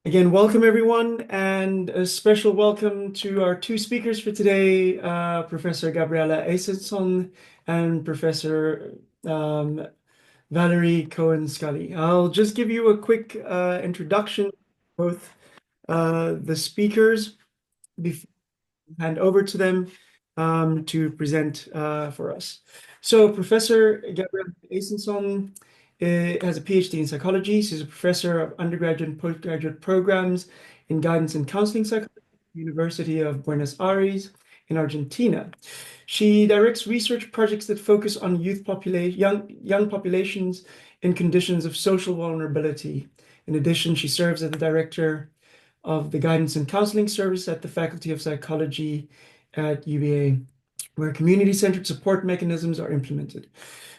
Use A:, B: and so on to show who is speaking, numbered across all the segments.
A: Again, welcome everyone, and a special welcome to our two speakers for today, Professor Gabriela Aisenson and Professor Valerie Cohen-Scali. I'll just give you a quick introduction to both the speakers before I hand over to them to present for us. So Professor Gabriela Aisenson has a PhD in psychology. She's a professor of undergraduate and postgraduate programs in guidance and counseling psychology at the University of Buenos Aires in Argentina. She directs research projects that focus on young populations in conditions of social vulnerability. In addition, she serves as the director of the guidance and counseling service at the Faculty of Psychology at UVA, where community-centered support mechanisms are implemented.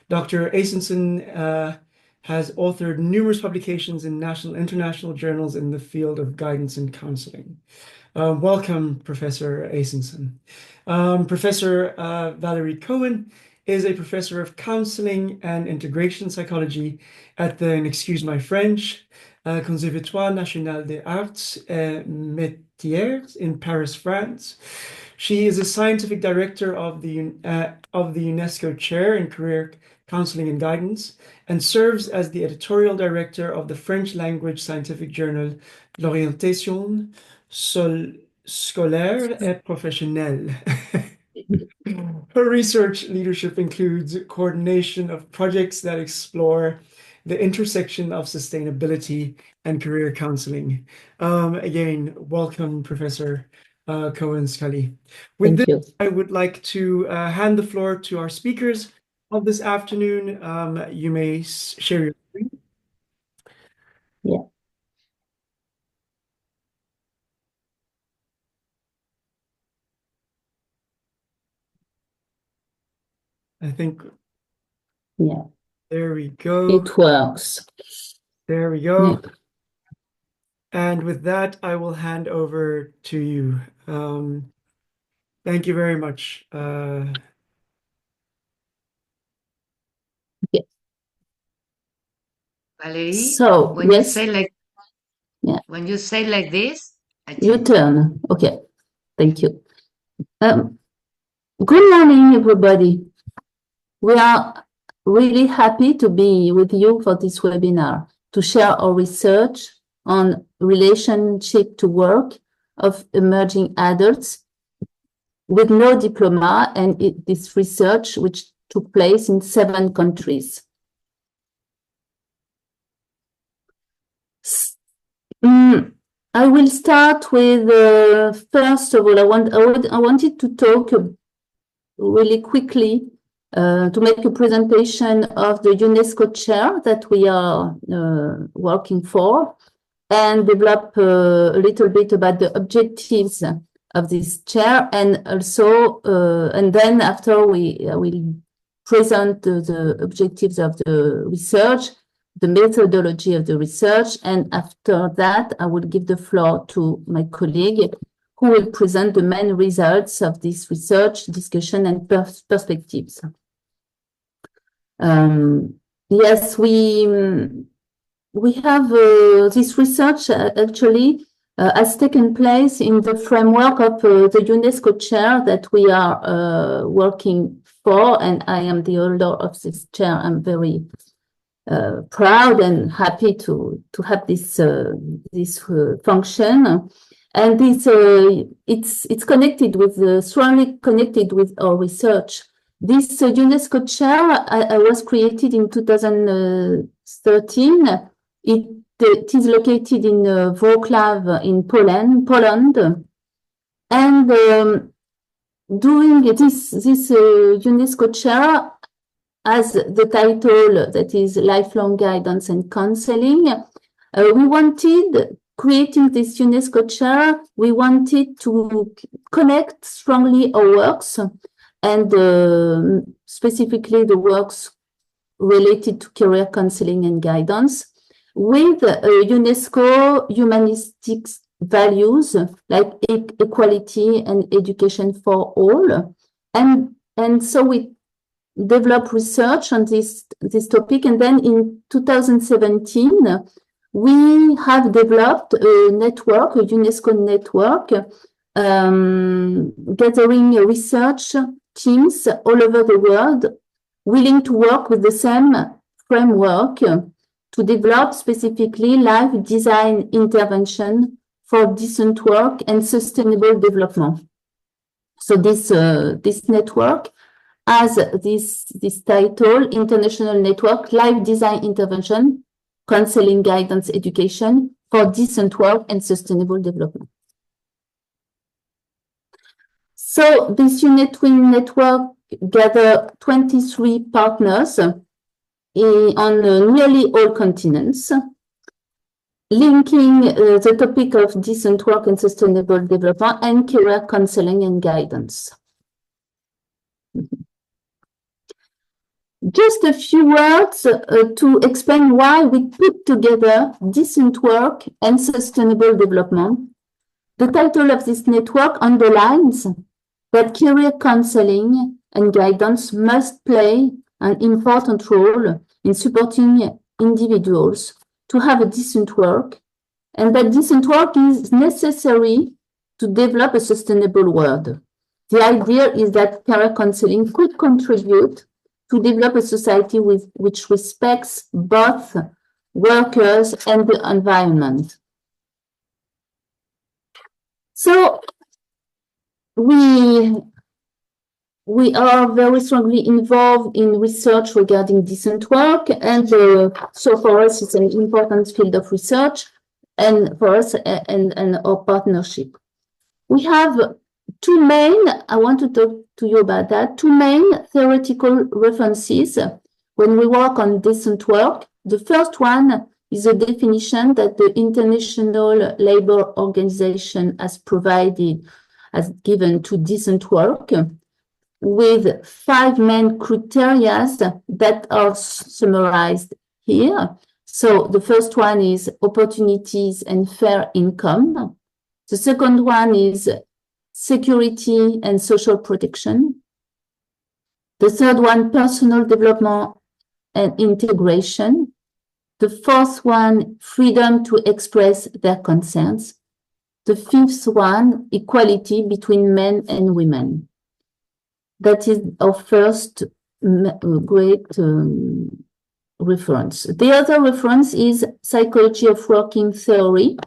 A: Dr. Aisenson has authored numerous publications in national and international journals in the field of guidance and counseling. Welcome, Professor Aisenson. Professor Valerie Cohen is a professor of counseling and integration psychology at the, and excuse my French, Conservatoire National des Arts et Métiers in Paris, France. She is a scientific director of the UNESCO Chair in Career Counseling and Guidance, and serves as the editorial director of the French language scientific journal L'Orientation Scolaire et Professionnelle. Her research leadership includes coordination of projects that explore the intersection of sustainability and career counseling. Again, welcome, Professor Cohen-Scali. With
B: Thank
A: this,
B: you.
A: I would like to hand the floor to our speakers of this afternoon. You may share your screen.
B: Yeah.
A: I think,
B: Yeah,
A: there we go.
B: it works.
A: There we go.
B: Yeah.
A: And with that, I will hand over to you. Thank you very much.
B: Yeah.
C: Valerie,
B: So
C: when
B: yes,
C: you say like
B: yeah,
C: when you say like this, I
B: your
C: change.
B: turn. Okay, thank you. Good morning, everybody. We are really happy to be with you for this webinar to share our research on relationship to work of emerging adults with no diploma, and this research which took place in 7 countries. I will start with first of all, I wanted to talk really quickly to make a presentation of the UNESCO chair that we are working for, and develop a little bit about the objectives of this chair, and also and then after we will present the objectives of the research, the methodology of the research, and after that I will give the floor to my colleague who will present the main results of this research, discussion, and perspectives. Yes, we have this research actually has taken place in the framework of the UNESCO chair that we are working for, and I am the holder of this chair. I'm very proud and happy to have this function, and this it's connected with strongly connected with our research. This UNESCO chair was created in 2013. It is located in Wrocław in Poland, and doing this UNESCO chair as the title that is Lifelong Guidance and Counseling. We wanted, creating this UNESCO chair, we wanted to connect strongly our works, and specifically the works related to career counseling and guidance, with UNESCO humanistic values like equality and education for all. And so we develop research on this topic, and then in 2017 we have developed a network, a UNESCO network, gathering research teams all over the world, willing to work with the same framework to develop specifically life design intervention for decent work and sustainable development. So this network has this title, International Network, Life Design Intervention, Counseling, Guidance, Education for Decent Work and Sustainable Development. So this Unitwin network gathers 23 partners on nearly all continents, linking the topic of decent work and sustainable development and career counseling and guidance. Just a few words to explain why we put together decent work and sustainable development. The title of this network underlines that career counseling and guidance must play an important role in supporting individuals to have a decent work, and that decent work is necessary to develop a sustainable world. The idea is that career counseling could contribute to develop a society which respects both workers and the environment. So we are very strongly involved in research regarding decent work, and so for us it's an important field of research, and for us and our partnership. We have two main, I want to talk to you about that, two main theoretical references when we work on decent work. The first one is a definition that the International Labour Organization has provided, has given to decent work, with 5 main criteria that are summarized here. So the first one is opportunities and fair income. The second one is security and social protection. The third one, personal development and integration. The fourth one, freedom to express their concerns. The fifth one, equality between men and women. That is our first great reference. The other reference is psychology of working theory,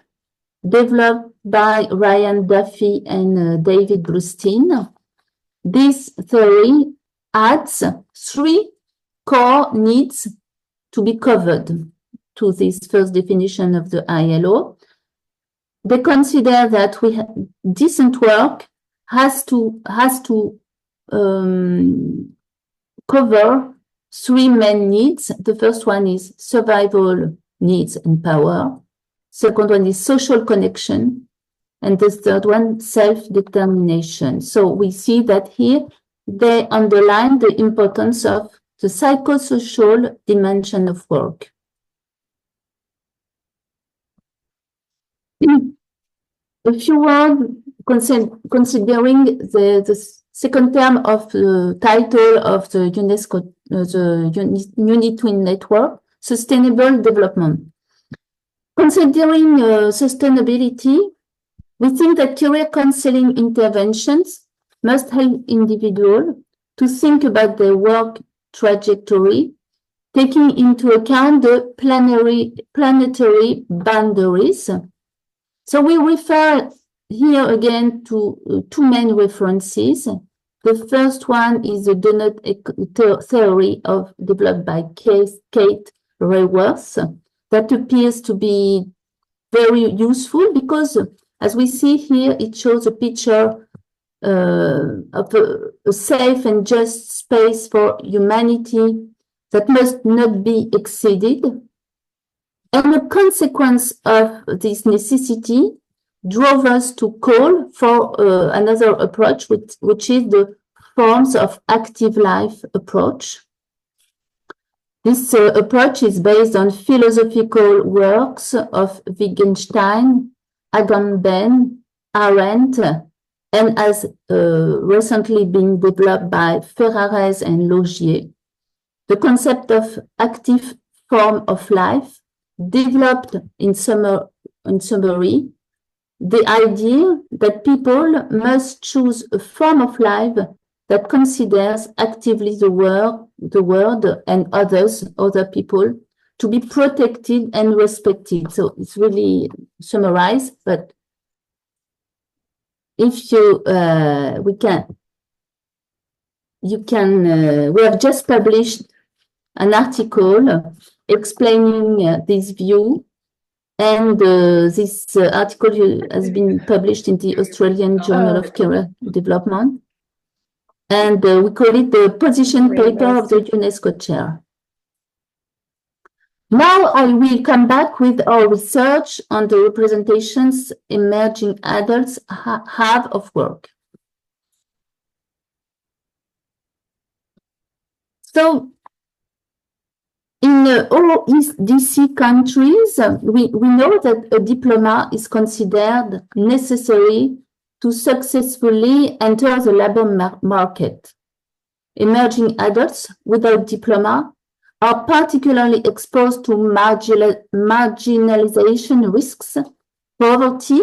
B: developed by Ryan Duffy and David Bluestein. This theory adds 3 core needs to be covered to this first definition of the ILO. They consider that decent work has to cover 3 main needs. The first one is survival needs and power. Second one is social connection. And the third one, self-determination. So we see that here they underline the importance of the psychosocial dimension of work. A few words considering the second term of the title of the UNESCO, the Unitwin network, sustainable development. Considering sustainability, we think that career counseling interventions must help individuals to think about their work trajectory, taking into account the planetary boundaries. So we refer here again to 2 main references. The first one is the donut theory developed by Kate Raworth, that appears to be very useful because, as we see here, it shows a picture of a safe and just space for humanity that must not be exceeded. And a consequence of this necessity drove us to call for another approach, which is the forms of active life approach. This approach is based on philosophical works of Wittgenstein, Agamben, Arendt, and has recently been developed by Ferrares and Laugier. The concept of active form of life developed in summary the idea that people must choose a form of life that considers actively the world and other people to be protected and respected. So it's really summarized, but if we have just published an article explaining this view, and this article has been published in the Australian Journal of Career Development, and we call it the position paper of the UNESCO chair. Now I will come back with our research on the representations emerging adults have of work. So in all East DC countries, we know that a diploma is considered necessary to successfully enter the labor market. Emerging adults without diploma are particularly exposed to marginalization risks, poverty,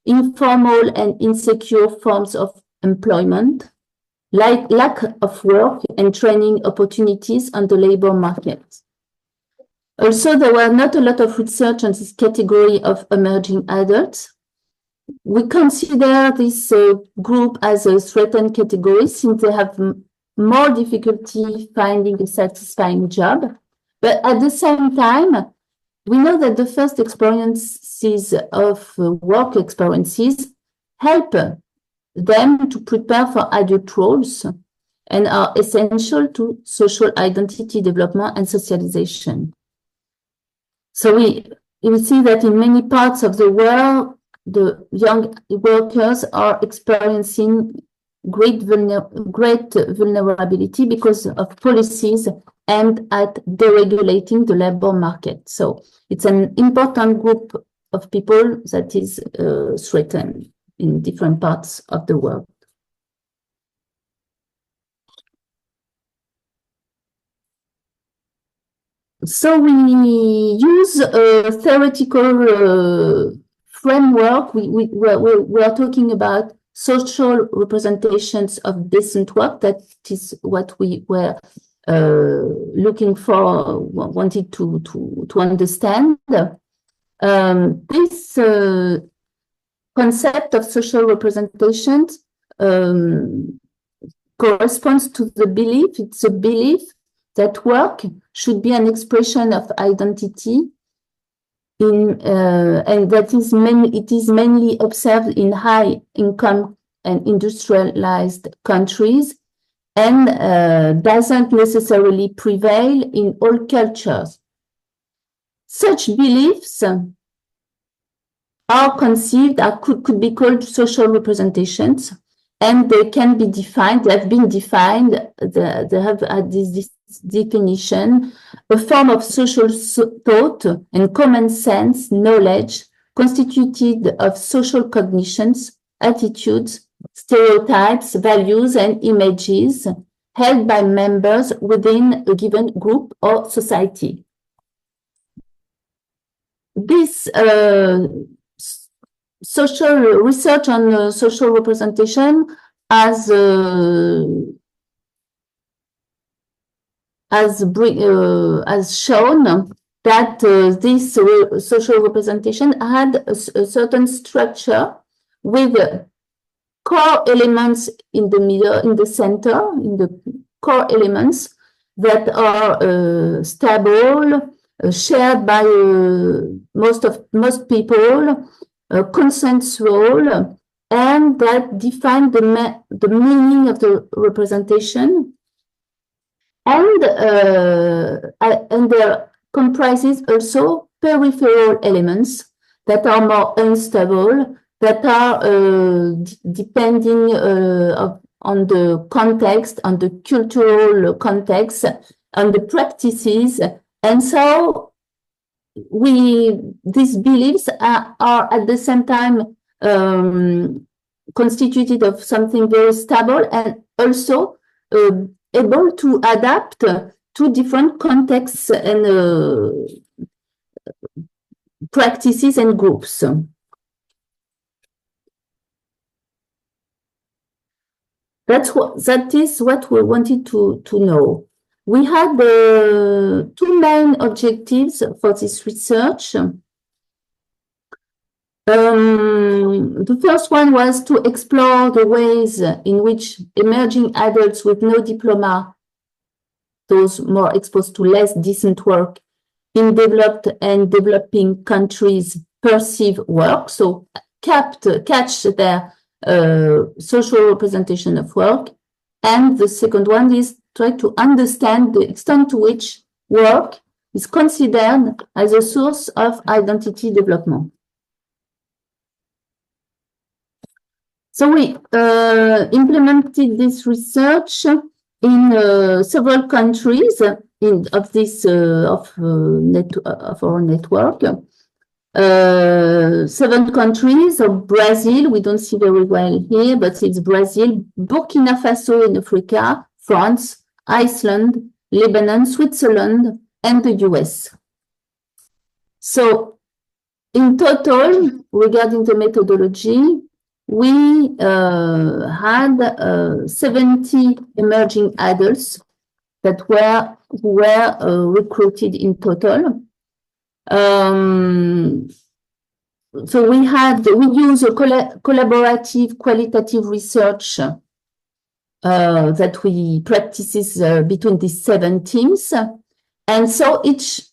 B: informal and insecure forms of employment, like lack of work and training opportunities on the labor market. Also, there were not a lot of research on this category of emerging adults. We consider this group as a threatened category since they have more difficulty finding a satisfying job. But at the same time, we know that the first experiences of work experiences help them to prepare for adult roles and are essential to social identity development and socialization. So we see that in many parts of the world, the young workers are experiencing great vulnerability because of policies aimed at deregulating the labor market. So it's an important group of people that is threatened in different parts of the world. So we use a theoretical framework. We are talking about social representations of decent work. That is what we were looking for, wanted to understand. This concept of social representations corresponds to the belief. It's a belief that work should be an expression of identity, and that it is mainly observed in high-income and industrialized countries, and doesn't necessarily prevail in all cultures. Such beliefs are conceived, could be called social representations, and they can be defined, they have been defined, they have had this definition, a form of social thought and common sense knowledge constituted of social cognitions, attitudes, stereotypes, values, and images held by members within a given group or society. This social research on social representation has shown that this social representation had a certain structure with core elements in the middle, in the center, in the core elements that are stable, shared by most people, consensual, and that define the meaning of the representation. And there comprises also peripheral elements that are more unstable, that are depending on the context, on the cultural context, on the practices. And so these beliefs are at the same time constituted of something very stable and also able to adapt to different contexts and practices and groups. That is what we wanted to know. We had two main objectives for this research. The first one was to explore the ways in which emerging adults with no diploma, those more exposed to less decent work in developed and developing countries, perceive work, so catch their social representation of work. And the second one is try to understand the extent to which work is considered as a source of identity development. So we implemented this research in several countries of our network. 7 countries of Brazil, we don't see very well here, but it's Brazil, Burkina Faso in Africa, France, Iceland, Lebanon, Switzerland, and the US. So in total, regarding the methodology, we had 70 emerging adults that were recruited in total. So we use a collaborative qualitative research that we practices between these 7 teams, and so each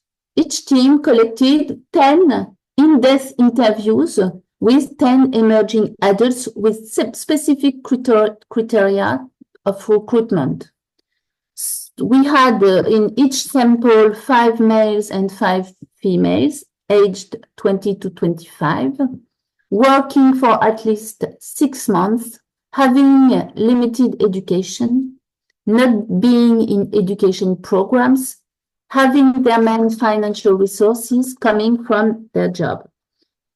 B: team collected 10 in-depth interviews with 10 emerging adults with specific criteria of recruitment. We had in each sample 5 males and 5 females, aged 20 to 25, working for at least 6 months, having limited education, not being in education programs, having their main financial resources coming from their job.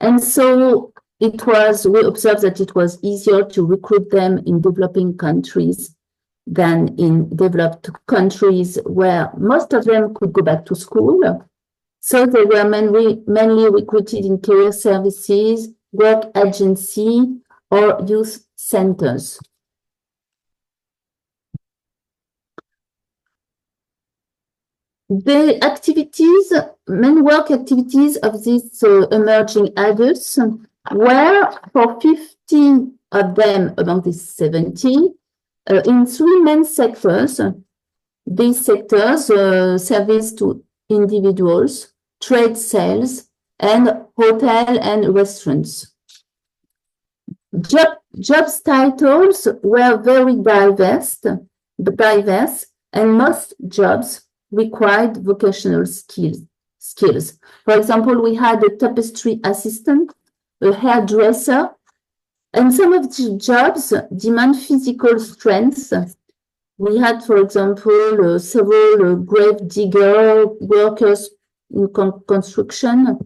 B: And so we observed that it was easier to recruit them in developing countries than in developed countries where most of them could go back to school. So they were mainly recruited in career services, work agency, or youth centers. The main work activities of these emerging adults were, for 15 of them among these 70, in 3 main sectors. These sectors, service to individuals, trade sales, and hotel and restaurants. Jobs titles were very diverse, and most jobs required vocational skills. For example, we had a tapestry assistant, a hairdresser, and some of the jobs demand physical strength. We had, for example, several grave digger workers in construction.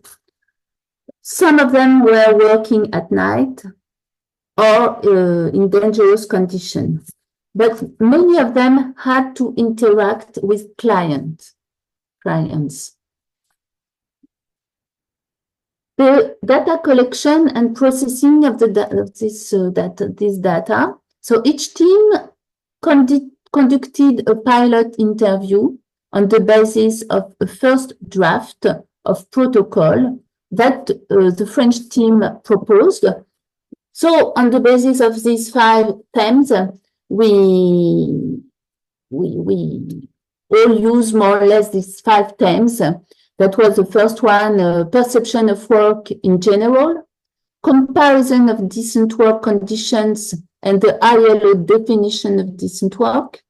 B: Some of them were working at night or in dangerous conditions. But many of them had to interact with clients. The data collection and processing of this data. So each team conducted a pilot interview on the basis of a first draft of protocol that the French team proposed. So on the basis of these 5 themes, we all use more or less these 5 themes. That was the first one, perception of work in general, comparison of decent work conditions and the ILO definition of decent work,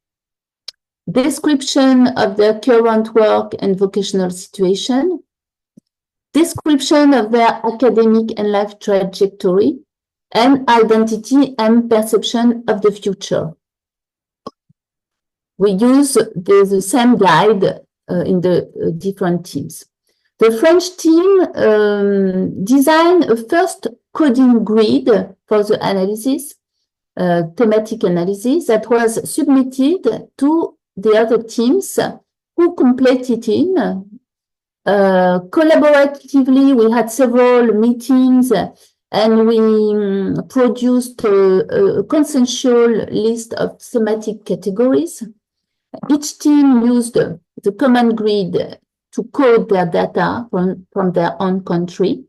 B: description of their current work and vocational situation, description of their academic and life trajectory, and identity and perception of the future. We use the same guide in the different teams. The French team designed a first coding grid for the analysis, thematic analysis, that was submitted to the other teams who completed it Collaboratively, we had several meetings and we produced a consensual list of thematic categories. Each team used the common grid to code their data from their own country.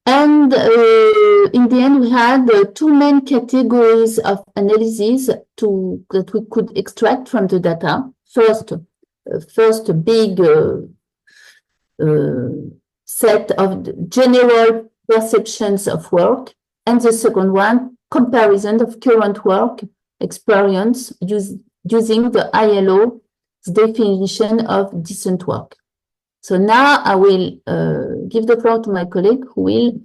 B: And in the end, we had two main categories of analysis that we could extract from the data. First, big set of general perceptions of work, and the second one, comparison of current work experience using the ILO's definition of decent work. So now I will give the floor to my colleague who will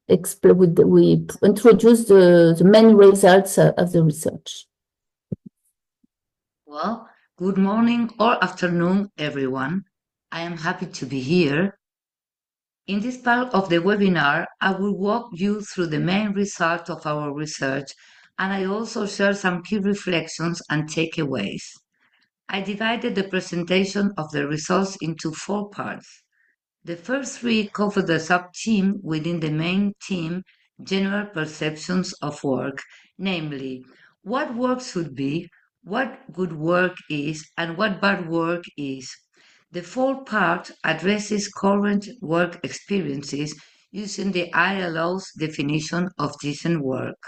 B: introduce the main results of the research.
C: Well, good morning or afternoon, everyone. I am happy to be here. In this part of the webinar, I will walk you through the main result of our research, and I also share some key reflections and takeaways. I divided the presentation of the results into 4 parts. The first 3 cover the sub-theme within the main theme, general perceptions of work, namely, what work should be, what good work is, and what bad work is. The 4th part addresses current work experiences using the ILO's definition of decent work.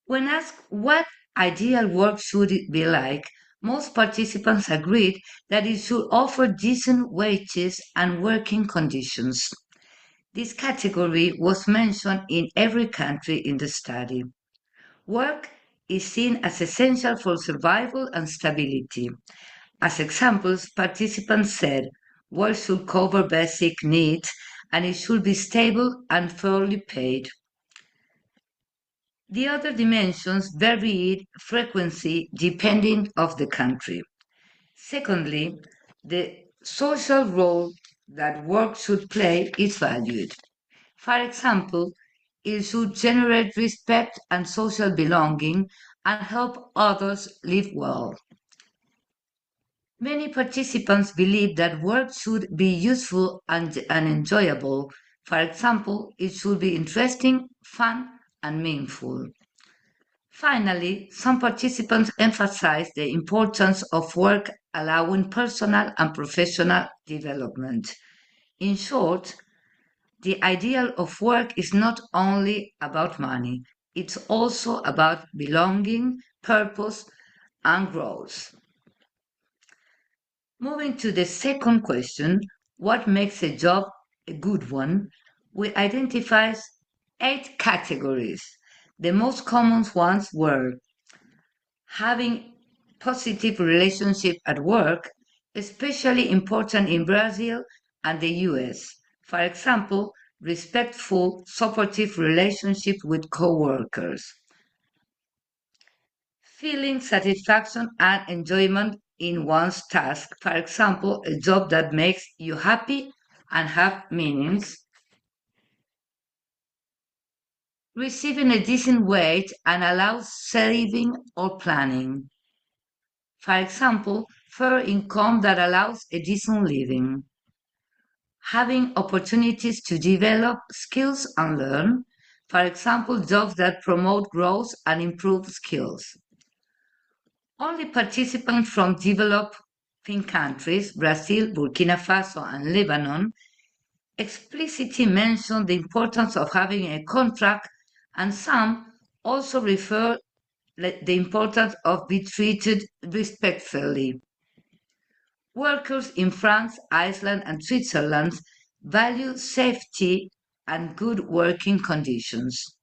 C: When asked what ideal work should it be like, most participants agreed that it should offer decent wages and working conditions. This category was mentioned in every country in the study. Work is seen as essential for survival and stability. As examples, participants said work should cover basic needs and it should be stable and fairly paid. The other dimensions varied frequency depending of the country. Secondly, the social role that work should play is valued. For example, it should generate respect and social belonging and help others live well. Many participants believe that work should be useful and enjoyable. For example, it should be interesting, fun, and meaningful. Finally, some participants emphasize the importance of work allowing personal and professional development. In short, the ideal of work is not only about money, it's also about belonging, purpose, and growth. Moving to the second question, what makes a job a good one? We identified 8 categories. The most common ones were having positive relationship at work, especially important in Brazil and the US. For example, respectful, supportive relationship with co-workers. Feeling satisfaction and enjoyment in one's task. For example, a job that makes you happy and have meanings. Receiving a decent wage and allows saving or planning. For example, fair income that allows a decent living. Having opportunities to develop skills and learn. For example, jobs that promote growth and improve skills. Only participants from developing countries, Brazil, Burkina Faso, and Lebanon, explicitly mention the importance of having a contract, and some also refer the importance of being treated respectfully. Workers in France, Iceland, and Switzerland value safety and good working conditions.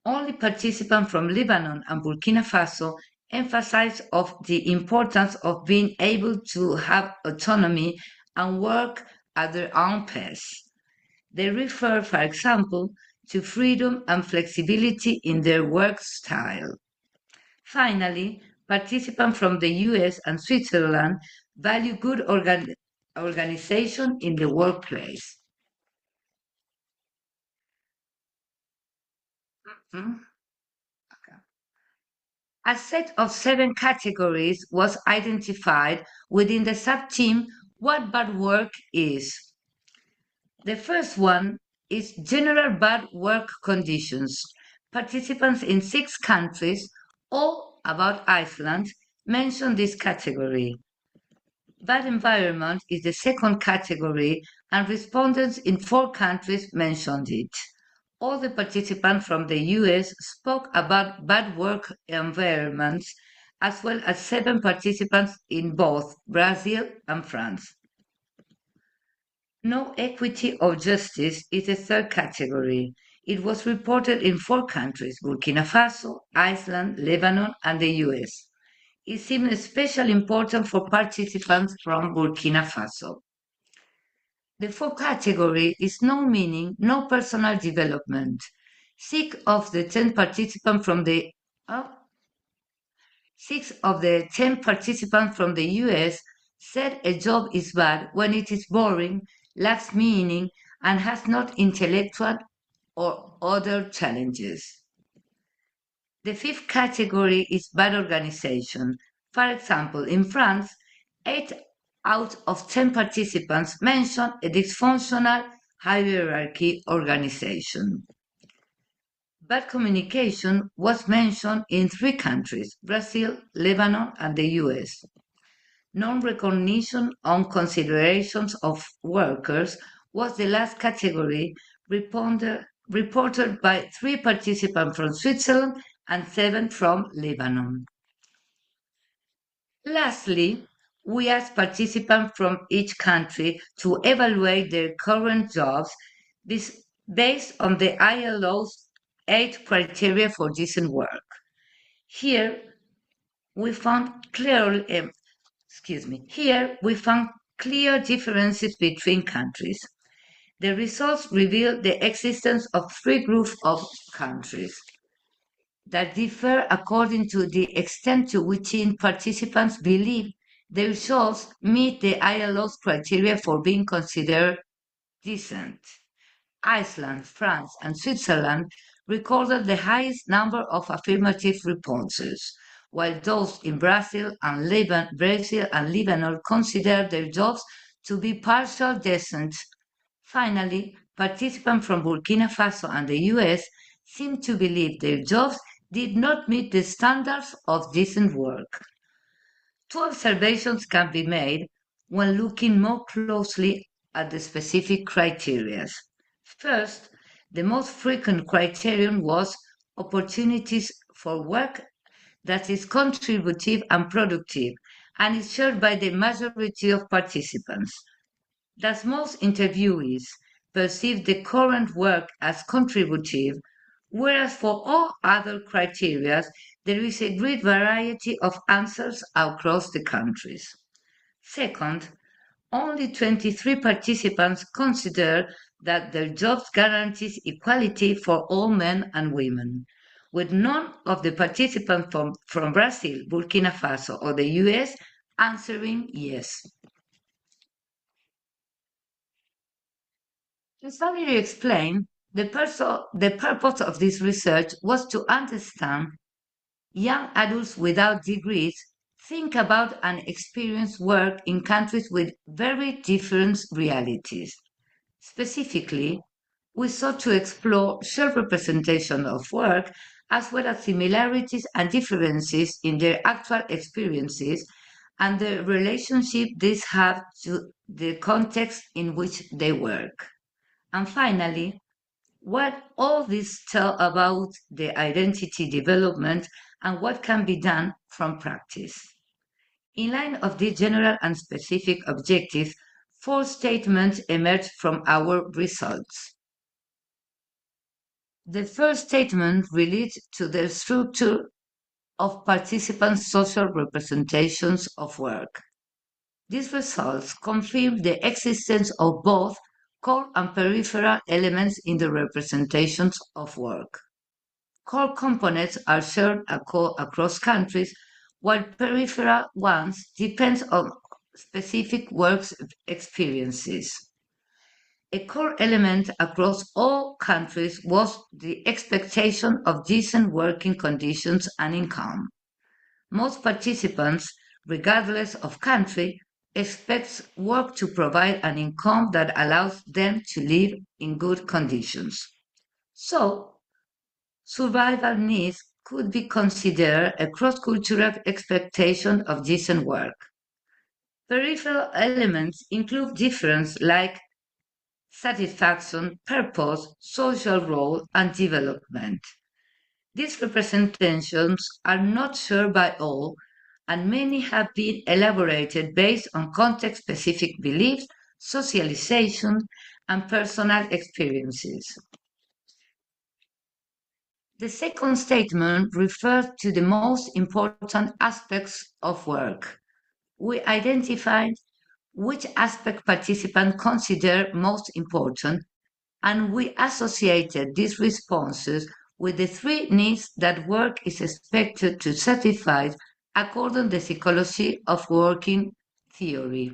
C: Only participants from Lebanon and Burkina Faso emphasize of the importance of being able to have autonomy and work at their own pace. They refer, for example, to freedom and flexibility in their work style. Finally, participants from the US and Switzerland value good organization in the workplace. Okay. A set of 7 categories was identified within the sub-theme What Bad Work Is. The first one is General Bad Work Conditions. Participants in 6 countries, all about Iceland, mentioned this category. Bad environment is the second category, and respondents in 4 countries mentioned it. All the participants from the US spoke about bad work environments, as well as 7 participants in both Brazil and France. No equity or justice is the third category. It was reported in 4 countries, Burkina Faso, Iceland, Lebanon, and the US. It seemed especially important for participants from Burkina Faso. The fourth category is no meaning, no personal development. 6 of the 10 participants from the US said a job is bad when it is boring, lacks meaning, and has not intellectual or other challenges. The fifth category is bad organization. For example, in France, 8 out of 10 participants mentioned a dysfunctional hierarchy organization. Bad communication was mentioned in 3 countries, Brazil, Lebanon, and the US. Non-recognition on considerations of workers was the last category reported by 3 participants from Switzerland and 7 from Lebanon. Lastly, we asked participants from each country to evaluate their current jobs based on the ILO's 8 criteria for decent work. Here, we found clear differences between countries. The results reveal the existence of 3 groups of countries that differ according to the extent to which participants believe the results meet the ILO's criteria for being considered decent. Iceland, France, and Switzerland recorded the highest number of affirmative responses, while those in Brazil and Lebanon considered their jobs to be partial decent. Finally, participants from Burkina Faso and the US seem to believe their jobs did not meet the standards of decent work. 2 observations can be made when looking more closely at the specific criteria. First, the most frequent criterion was opportunities for work that is contributive and productive, and is shared by the majority of participants. Thus, most interviewees perceive the current work as contributive, whereas for all other criteria, there is a great variety of answers across the countries. Second, only 23 participants consider that their jobs guarantees equality for all men and women, with none of the participants from Brazil, Burkina Faso, or the US answering yes. As Valerie explained, the purpose of this research was to understand young adults without degrees think about and experience work in countries with very different realities. Specifically, we sought to explore self-representation of work as well as similarities and differences in their actual experiences and the relationship these have to the context in which they work. And finally, what all this tell about the identity development and what can be done from practice. In line of these general and specific objectives, 4 statements emerged from our results. The first statement relates to the structure of participants' social representations of work. These results confirm the existence of both core and peripheral elements in the representations of work. Core components are shared across countries, while peripheral ones depend on specific work experiences. A core element across all countries was the expectation of decent working conditions and income. Most participants, regardless of country, expect work to provide an income that allows them to live in good conditions. So, survival needs could be considered a cross-cultural expectation of decent work. Peripheral elements include difference like satisfaction, purpose, social role, and development. These representations are not shared by all, and many have been elaborated based on context-specific beliefs, socialization, and personal experiences. The second statement refers to the most important aspects of work. We identified which aspect participants consider most important, and we associated these responses with the three needs that work is expected to satisfy according to the psychology of working theory.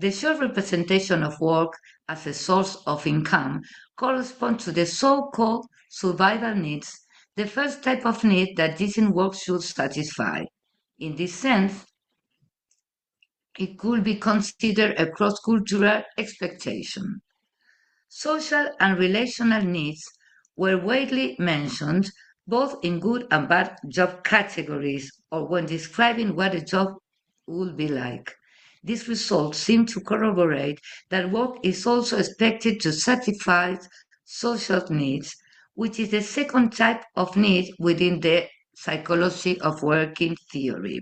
C: The short representation of work as a source of income corresponds to the so-called survival needs, the first type of need that decent work should satisfy. In this sense, it could be considered a cross-cultural expectation. Social and relational needs were widely mentioned both in good and bad job categories or when describing what a job would be like. These results seem to corroborate that work is also expected to satisfy social needs, which is the second type of need within the psychology of working theory.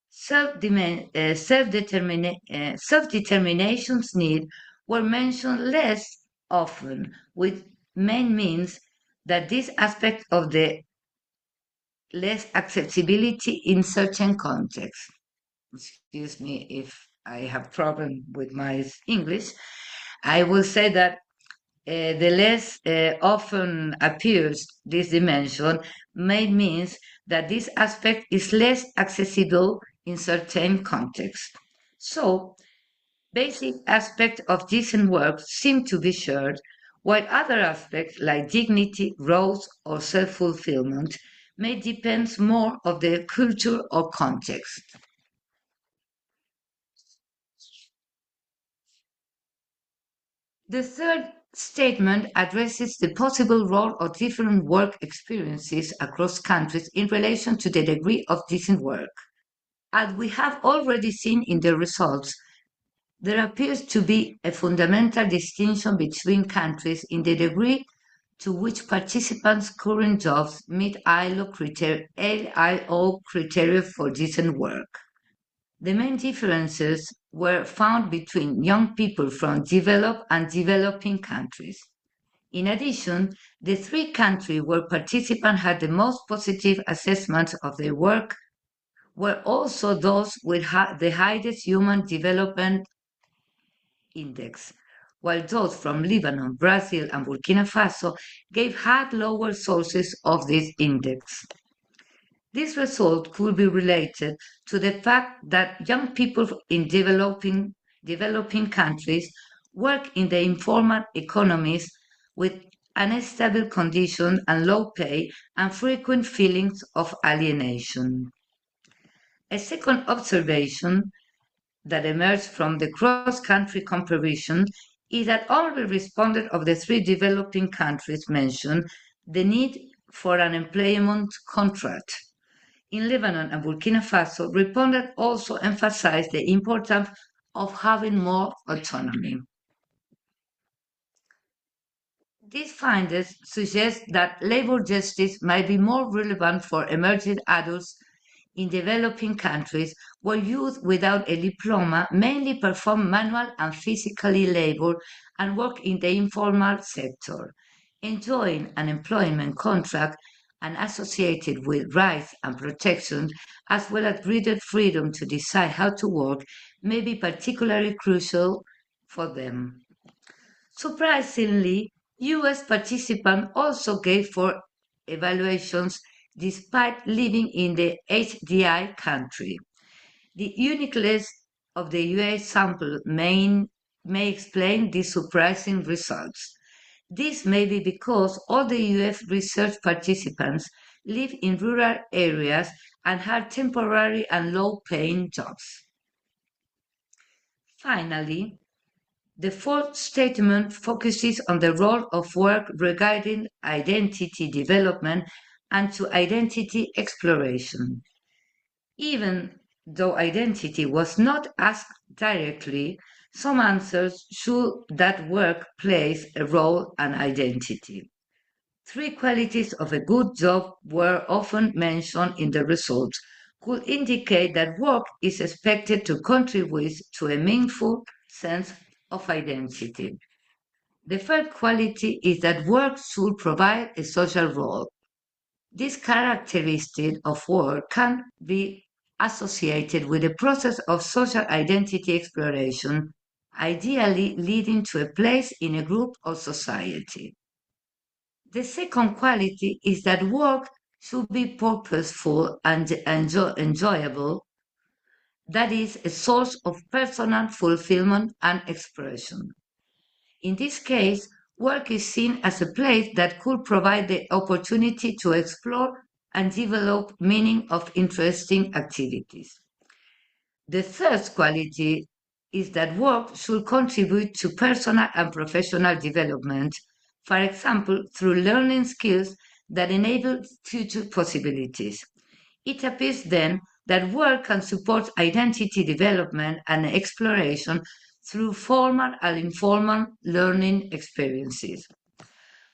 C: Self-determination's need were mentioned less often, which means that this aspect of the less acceptability in certain contexts. Excuse me if I have problem with my English. I will say that the less often appears this dimension may means that this aspect is less accessible in certain contexts. So, basic aspects of decent work seem to be shared, while other aspects like dignity, growth, or self-fulfillment may depend more on the culture or context. The third statement addresses the possible role of different work experiences across countries in relation to the degree of decent work. As we have already seen in the results, there appears to be a fundamental distinction between countries in the degree to which participants' current jobs meet ILO criteria for decent work. The main differences were found between young people from developed and developing countries. In addition, the three countries where participants had the most positive assessments of their work were also those with the highest human development index, while those from Lebanon, Brazil, and Burkina Faso had lower sources of this index. This result could be related to the fact that young people in developing countries work in the informal economies with unstable conditions and low pay and frequent feelings of alienation. A second observation that emerged from the cross-country comparison is that only responded of the three developing countries mentioned the need for an employment contract. In Lebanon and Burkina Faso, respondents also emphasized the importance of having more autonomy. These findings suggest that labor justice might be more relevant for emerging adults in developing countries where youth without a diploma mainly perform manual and physical labor and work in the informal sector. Enjoying an employment contract and associated with rights and protections, as well as greater freedom to decide how to work, may be particularly crucial for them. Surprisingly, US participants also gave for evaluations despite living in the HDI country. The uniqueness of the US sample may explain these surprising results. This may be because all the US research participants live in rural areas and had temporary and low-paying jobs. Finally, the fourth statement focuses on the role of work regarding identity development and to identity exploration. Even though identity was not asked directly, some answers show that work plays a role in identity. Three qualities of a good job were often mentioned in the results, could indicate that work is expected to contribute to a meaningful sense of identity. The third quality is that work should provide a social role. This characteristic of work can be associated with the process of social identity exploration, ideally leading to a place in a group or society. The second quality is that work should be purposeful and enjoyable, that is, a source of personal fulfillment and expression. In this case, work is seen as a place that could provide the opportunity to explore and develop meaning of interesting activities. The third quality is that work should contribute to personal and professional development, for example, through learning skills that enable future possibilities. It appears then that work can support identity development and exploration through formal and informal learning experiences.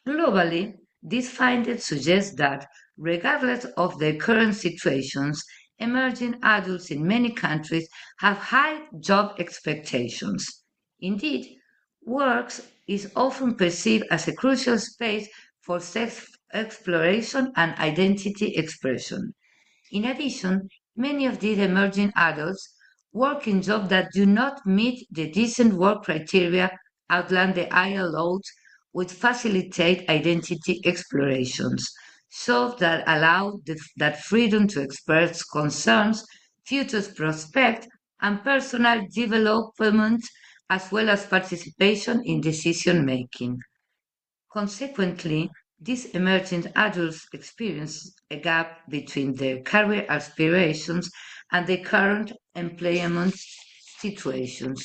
C: Globally, these findings suggest that, regardless of their current situations, emerging adults in many countries have high job expectations. Indeed, work is often perceived as a crucial space for self exploration and identity expression. In addition, many of these emerging adults work in jobs that do not meet the decent work criteria outlined in the ILO, which facilitate identity explorations, jobs that allow that freedom to express concerns, future prospects, and personal development, as well as participation in decision making. Consequently, these emerging adults experience a gap between their career aspirations and their current employment situations.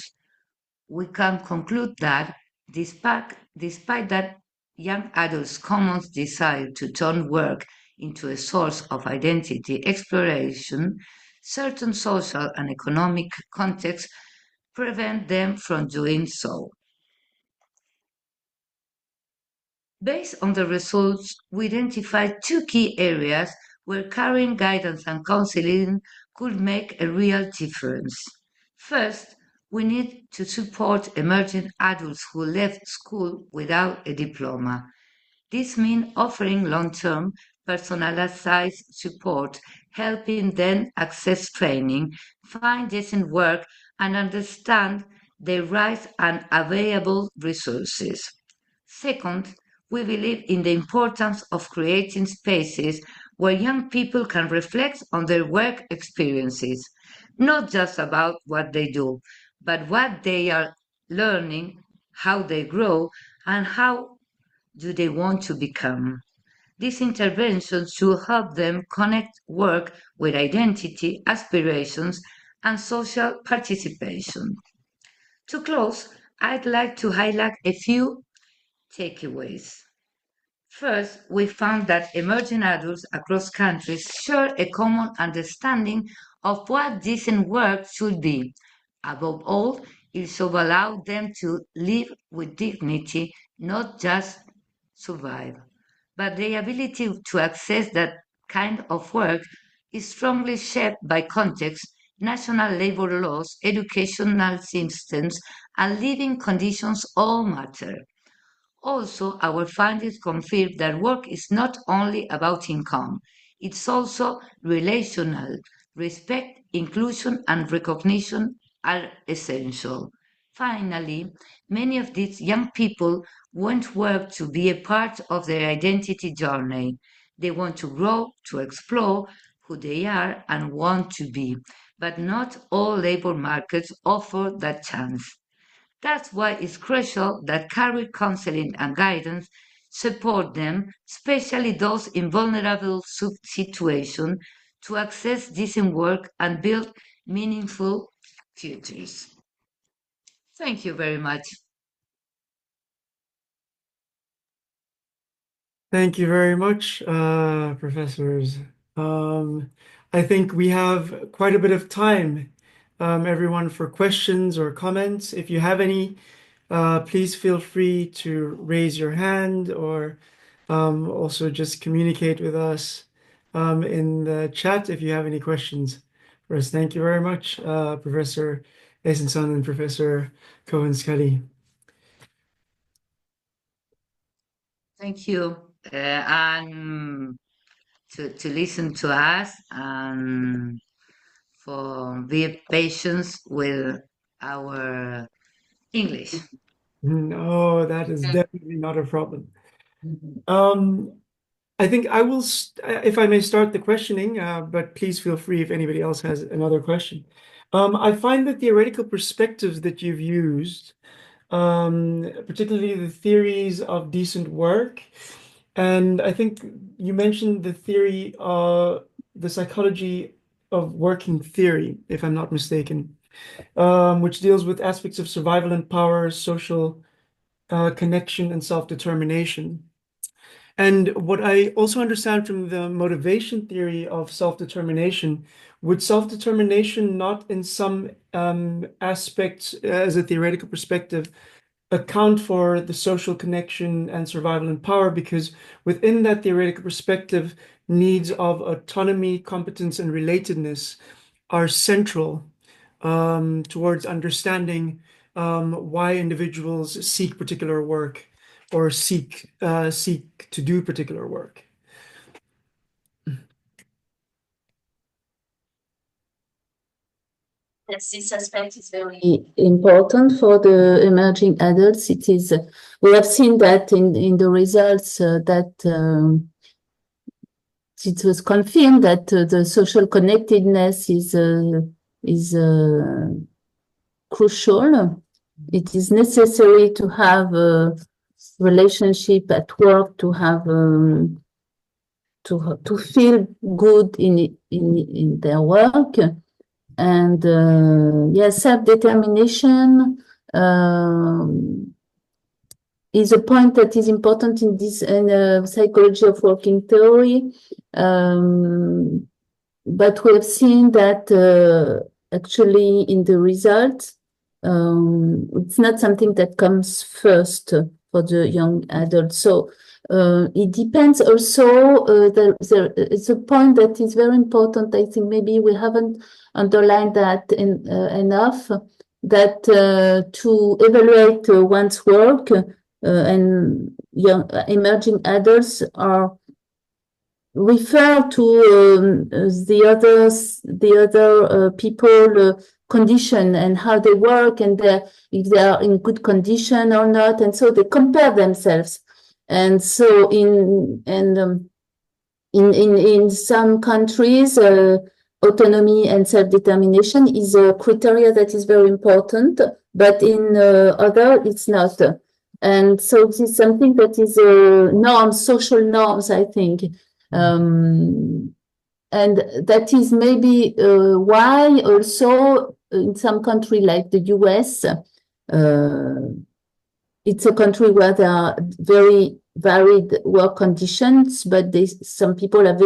C: We can conclude that despite that young adults' common desire to turn work into a source of identity exploration, certain social and economic contexts prevent them from doing so. Based on the results, we identified two key areas where career guidance and counseling could make a real difference. First, we need to support emerging adults who left school without a diploma. This means offering long-term, personalized support, helping them access training, find decent work, and understand their rights and available resources. Second, we believe in the importance of creating spaces where young people can reflect on their work experiences, not just about what they do, but what they are learning, how they grow, and how do they want to become. These interventions should help them connect work with identity, aspirations, and social participation. To close, I'd like to highlight a few takeaways. First, we found that emerging adults across countries share a common understanding of what decent work should be. Above all, it should allow them to live with dignity, not just survive. But the ability to access that kind of work is strongly shaped by context, national labor laws, educational systems, and living conditions all matter. Also, our findings confirm that work is not only about income, it's also relational. Respect, inclusion, and recognition are essential. Finally, many of these young people want work to be a part of their identity journey. They want to grow, to explore who they are and want to be, but not all labor markets offer that chance. That's why it's crucial that career counseling and guidance support them, especially those in vulnerable situations, to access decent work and build meaningful futures. Thank you very much.
A: Thank you very much, professors. I think we have quite a bit of time, everyone, for questions or comments. If you have any, please feel free to raise your hand or also just communicate with us in the chat if you have any questions for us. Thank you very much, Professor Aisenson and Professor Cohen-Scali.
C: Thank you. And to listen to us and for be patient with our English.
A: No, that is definitely not a problem. I think I will, if I may start the questioning, but please feel free if anybody else has another question. I find the theoretical perspectives that you've used, particularly the theories of decent work, and I think you mentioned the theory, the psychology of working theory, if I'm not mistaken, which deals with aspects of survival and power, social connection, and self-determination. And what I also understand from the motivation theory of self-determination, would self-determination not in some aspects as a theoretical perspective account for the social connection and survival and power? Because within that theoretical perspective, needs of autonomy, competence, and relatedness are central towards understanding why individuals seek particular work or seek to do particular work.
B: Yes, this aspect is very important for the emerging adults. It is. We have seen that in the results that it was confirmed that the social connectedness is crucial. It is necessary to have a relationship at work, to have to feel good in their work, and yes, self-determination is a point that is important in this psychology of working theory. But we have seen that actually in the results, it's not something that comes first for the young adults. So it depends also, it's a point that is very important. I think maybe we haven't underlined that enough, that to evaluate one's work and young emerging adults are refer to the other people condition and how they work and if they are in good condition or not, and so they compare themselves. And so in some countries, autonomy and self-determination is a criteria that is very important, but in other it's not. And so this is something that is norms, social norms, I think. And that is maybe why also in some country like the US, it's a country where there are very varied work conditions, but some people have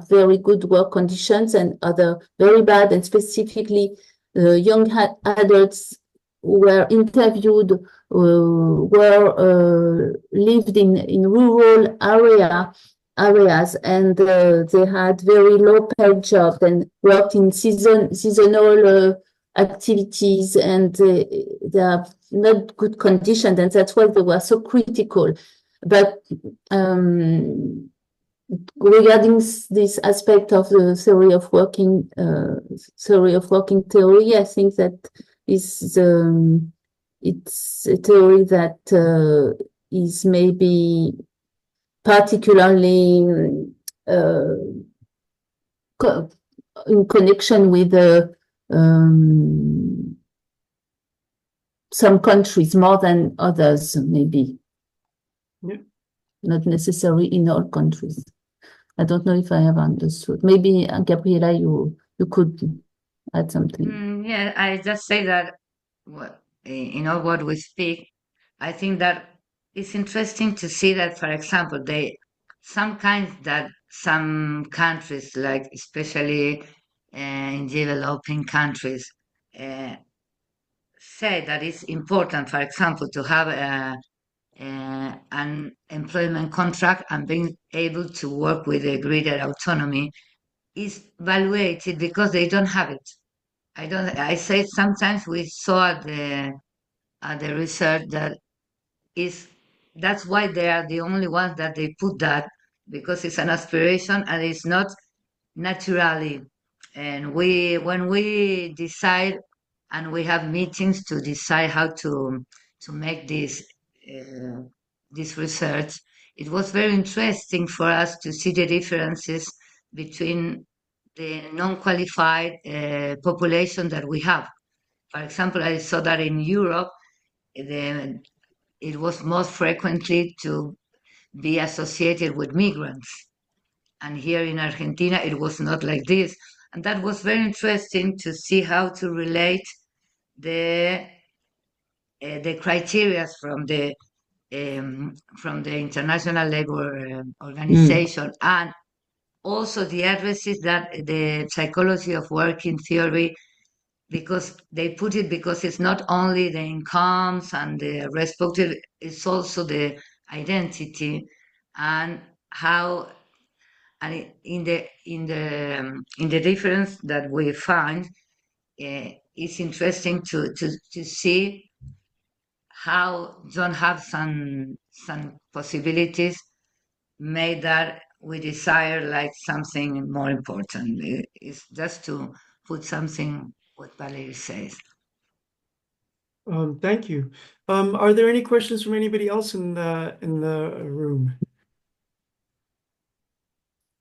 B: very good work conditions and other very bad, and specifically young adults who were interviewed lived in rural areas, and they had very low paid jobs and worked in seasonal activities, and they have not good conditions, and that's why they were so critical. But regarding this aspect of the theory of working theory, I think that it's a theory that is maybe particularly in connection with some countries more than others, maybe.
A: Yeah.
B: Not necessarily in all countries. I don't know if I have understood. Maybe Gabriela, you could add something.
C: Yeah, I just say that in all what we speak, I think that it's interesting to see that, for example, some countries, like especially in developing countries, uh, say that it's important, for example, to have an employment contract and being able to work with a greater autonomy is evaluated because they don't have it. I say sometimes we saw at the research that is that's why they are the only ones that they put that, because it's an aspiration and it's not naturally. And when we decide and we have meetings to decide how to make this research, it was very interesting for us to see the differences between the non-qualified population that we have. For example, I saw that in Europe, it was most frequently to be associated with migrants. And here in Argentina, it was not like this. And that was very interesting to see how to relate the criteria from the International Labor Organization and also the addresses that the psychology of working theory, because they put it because it's not only the incomes and the respective, it's also the identity and how, and in the difference that we find, it's interesting to see how don't have some possibilities made that we desire like something more important. It's just to put something what Valerie says.
A: Thank you. Are there any questions from anybody else in the room?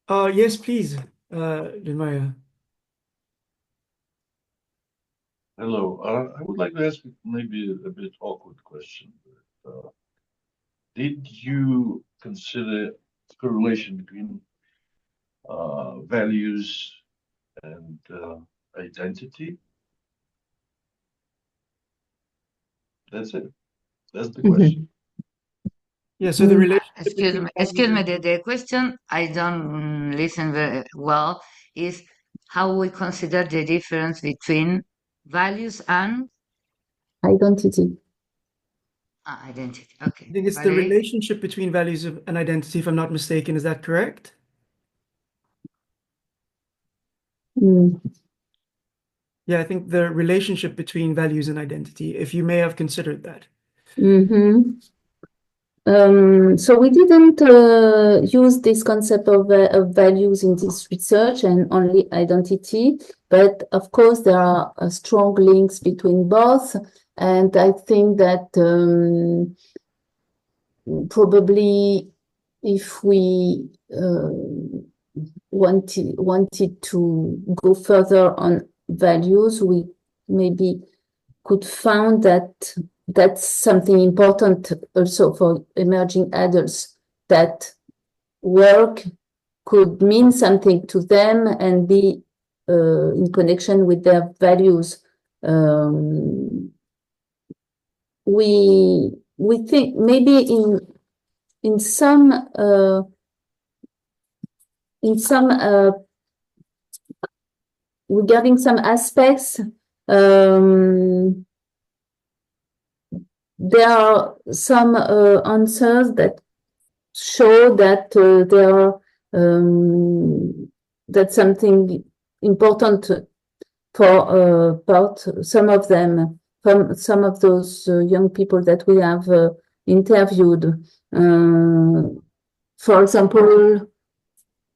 A: Yes, please, Maya.
D: Hello. I would like to ask maybe a bit awkward question. Did you consider the correlation between values and identity? That's it. That's the question.
A: Yeah, so the relationship
C: Excuse
A: between
C: me,
A: values
C: the question I don't listen very well is how we consider the difference between values and
B: Identity.
C: identity. Okay,
A: I think it's the
C: Valerie?
A: relationship between values and identity, if I'm not mistaken. Is that correct?
B: Mm.
A: Yeah, I think the relationship between values and identity, if you may have considered that.
B: Mm-hmm. So we didn't use this concept of values in this research and only identity, but of course there are strong links between both, and I think that probably if we wanted to go further on values, we maybe could find that that's something important also for emerging adults, that work could mean something to them and be in connection with their values. We think maybe in some regarding some aspects, there are some answers that show that there are that's something important for about some of them, from some of those young people that we have interviewed. For example,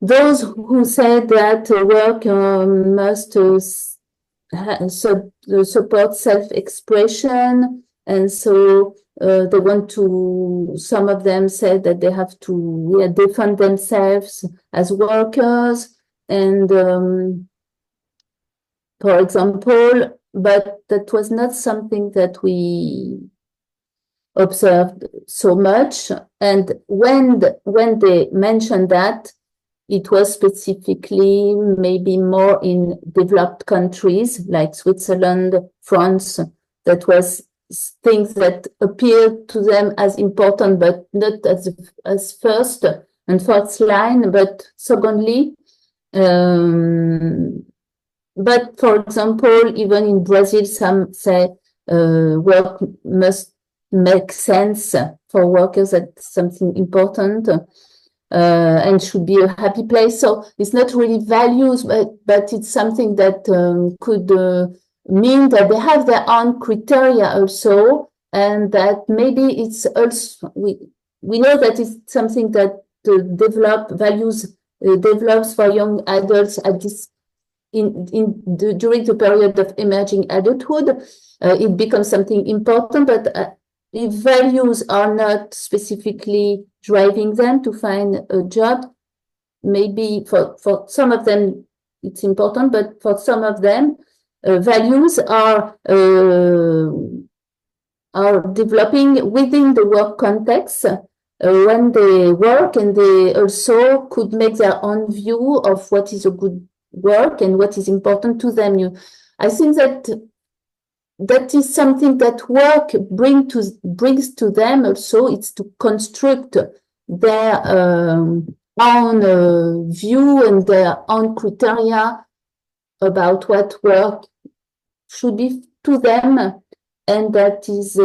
B: those who said that work must support self-expression, and so they want to, some of them said that they have to defend themselves as workers, and for example, but that was not something that we observed so much. And when they mentioned that, it was specifically maybe more in developed countries like Switzerland, France, that was things that appeared to them as important, but not as first and first line, but secondly. But for example, even in Brazil, some say work must make sense for workers. That's something important. And should be a happy place. So it's not really values, but it's something that could mean that they have their own criteria also, and that maybe it's also we know that it's something that develops for young adults at this during the period of emerging adulthood. It becomes something important, but if values are not specifically driving them to find a job, maybe for some of them it's important, but for some of them, values are developing within the work context when they work, and they also could make their own view of what is a good work and what is important to them. I think that is something that work brings to them also. It's to construct their own view and their own criteria about what work should be to them. And that is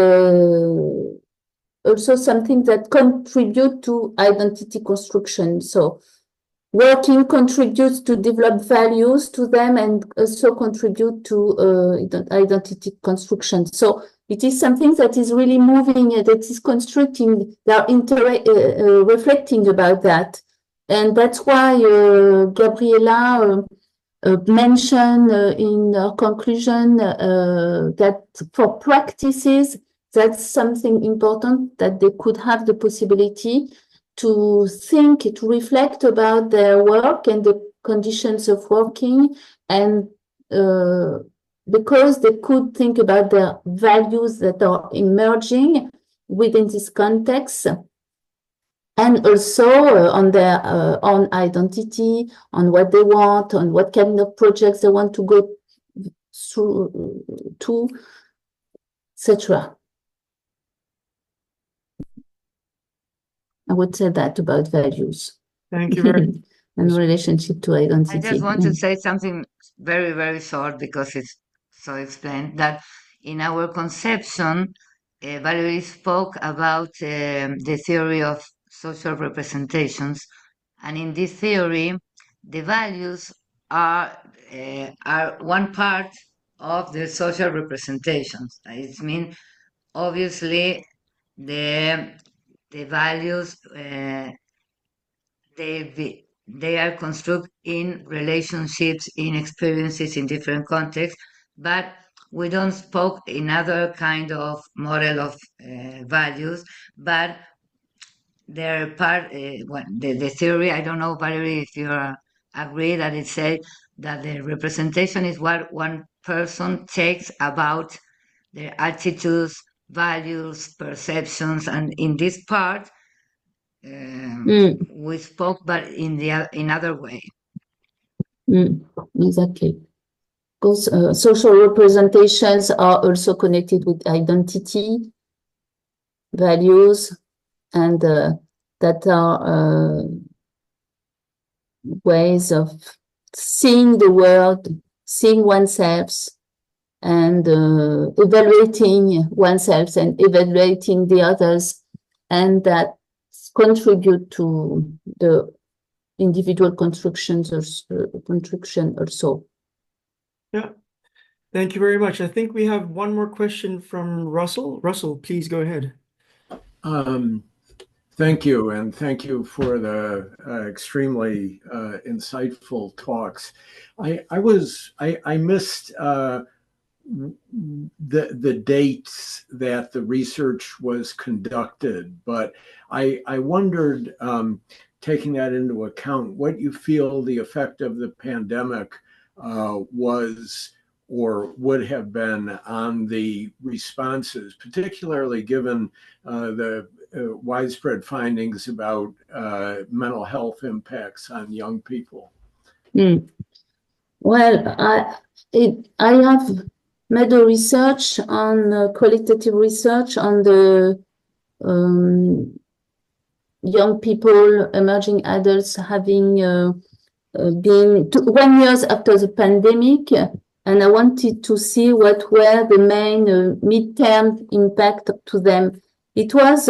B: also something that contributes to identity construction. So working contributes to develop values to them and also contribute to identity construction. So it is something that is really moving, that is constructing, they are reflecting about that. And that's why Gabriela mentioned in her conclusion that for practices, that's something important, that they could have the possibility to think, to reflect about their work and the conditions of working, and because they could think about their values that are emerging within this context, and also on their own identity, on what they want, on what kind of projects they want to go through, to, etc. I would say that about values.
A: Thank you very much.
B: And relationship to identity.
C: I just want to say something very, very short, because it's so explained, that in our conception, Valerie spoke about the theory of social representations. And in this theory, the values are one part of the social representations. It means, obviously, the values they are constructed in relationships, in experiences, in different contexts, but we don't spoke in other kind of model of values, but they're part, the theory, I don't know, Valerie, if you agree that it says that the representation is what one person takes about their attitudes, values, perceptions, and in this part, we spoke, but in other way.
B: Exactly. Because social representations are also connected with identity, values, and that are ways of seeing the world, seeing oneself, and evaluating oneself and evaluating the others, and that contribute to the individual construction also.
A: Yeah, thank you very much. I think we have one more question from Russell. Russell, please go ahead.
E: Thank you, and thank you for the extremely insightful talks. I missed the dates that the research was conducted, but I wondered, taking that into account, what you feel the effect of the pandemic was or would have been on the responses, particularly given the widespread findings about mental health impacts on young people?
B: Well, I have made a research on qualitative research on the young people, emerging adults having been 1 year after the pandemic, and I wanted to see what were the main midterm impact to them. It was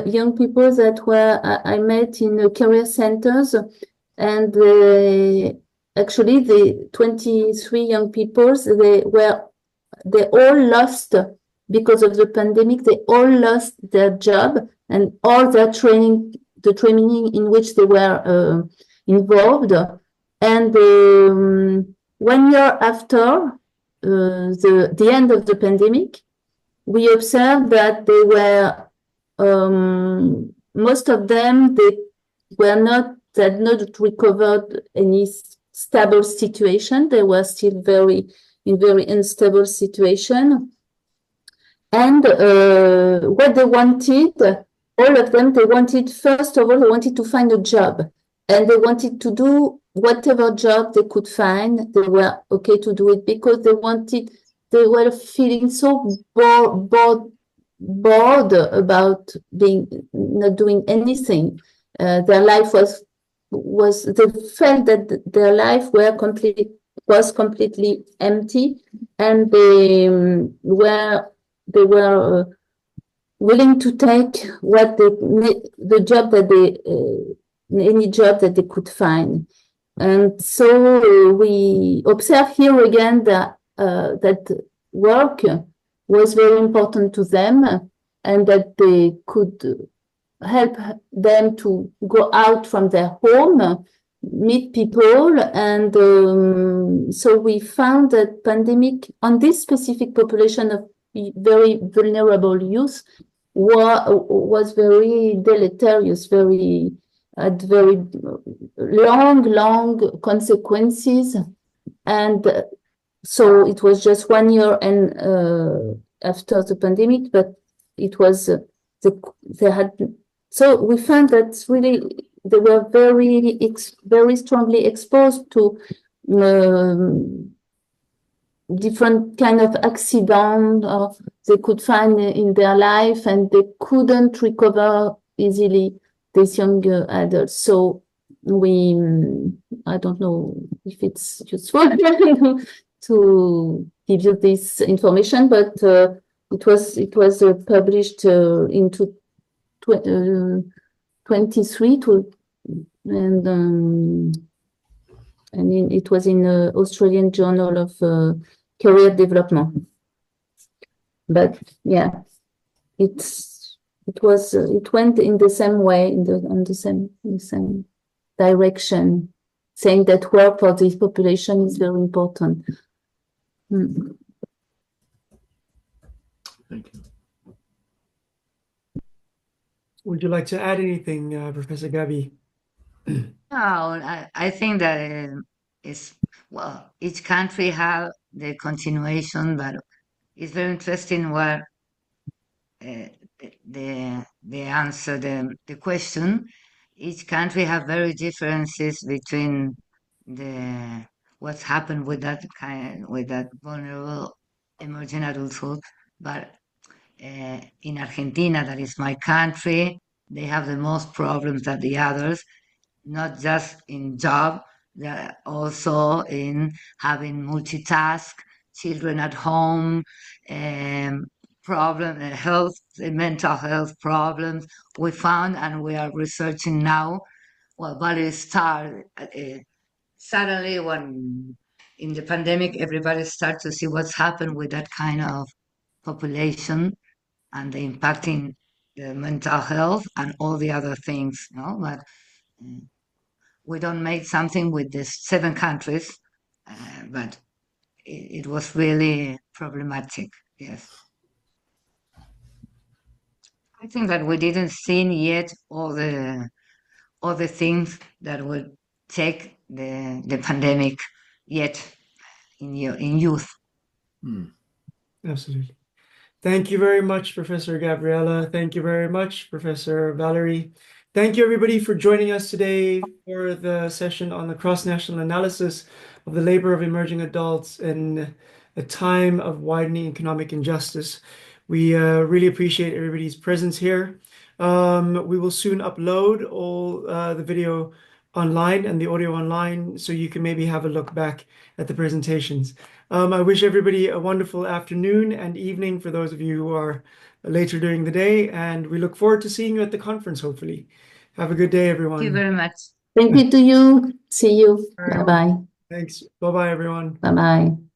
B: young people that I met in career centers, and actually the 23 young people, they all lost, because of the pandemic, they all lost their job and all their training, the training in which they were involved. And 1 year after the end of the pandemic, we observed that they were, most of them, they had not recovered any stable situation. They were still in very unstable situation. And what they wanted, all of them, first of all, they wanted to find a job. And they wanted to do whatever job they could find. They were okay to do it because they were feeling so bored about not doing anything. Their life they felt that their life was completely empty, and they were willing to take the job that any job that they could find. And so we observe here again that work was very important to them, and that they could help them to go out from their home, meet people. And so we found that pandemic on this specific population of very vulnerable youth was very deleterious, had very long consequences. And so it was just 1 year and after the pandemic, but it was so we found that really they were very strongly exposed to different kind of accident they could find in their life, and they couldn't recover easily, these young adults. So I don't know if it's useful to give you this information, but it was published into 23 and it was in the Australian Journal of Career Development. But yeah, it went in the same way, in the same direction, saying that work for this population is very important.
E: Thank you.
A: Would you like to add anything, Professor Gabi?
C: No, I think that each country have the continuation, but it's very interesting where they answer the question. Each country have very differences between what's happened with that vulnerable emerging adulthood. But in Argentina, that is my country, they have the most problems than the others, not just in job, also in having multitask, children at home, mental health problems. We found, and we are researching now. Well, Valerie started suddenly when in the pandemic, everybody started to see what's happened with that kind of population and the impacting the mental health and all the other things. No, but we don't make something with these 7 countries, but it was really problematic. Yes. I think that we didn't see yet all the things that would take the pandemic yet in youth.
A: Absolutely. Thank you very much, Professor Gabriela. Thank you very much, Professor Valerie. Thank you, everybody, for joining us today for the session on the cross-national analysis of the labor of emerging adults in a time of widening economic injustice. We really appreciate everybody's presence here. We will soon upload all the video online and the audio online, so you can maybe have a look back at the presentations. I wish everybody a wonderful afternoon and evening for those of you who are later during the day, and we look forward to seeing you at the conference, hopefully. Have a good day, everyone.
C: Thank you very much.
B: Thank you to you. See you.
A: All right.
B: Bye-bye.
A: Thanks. Bye-bye, everyone.
B: Bye-bye.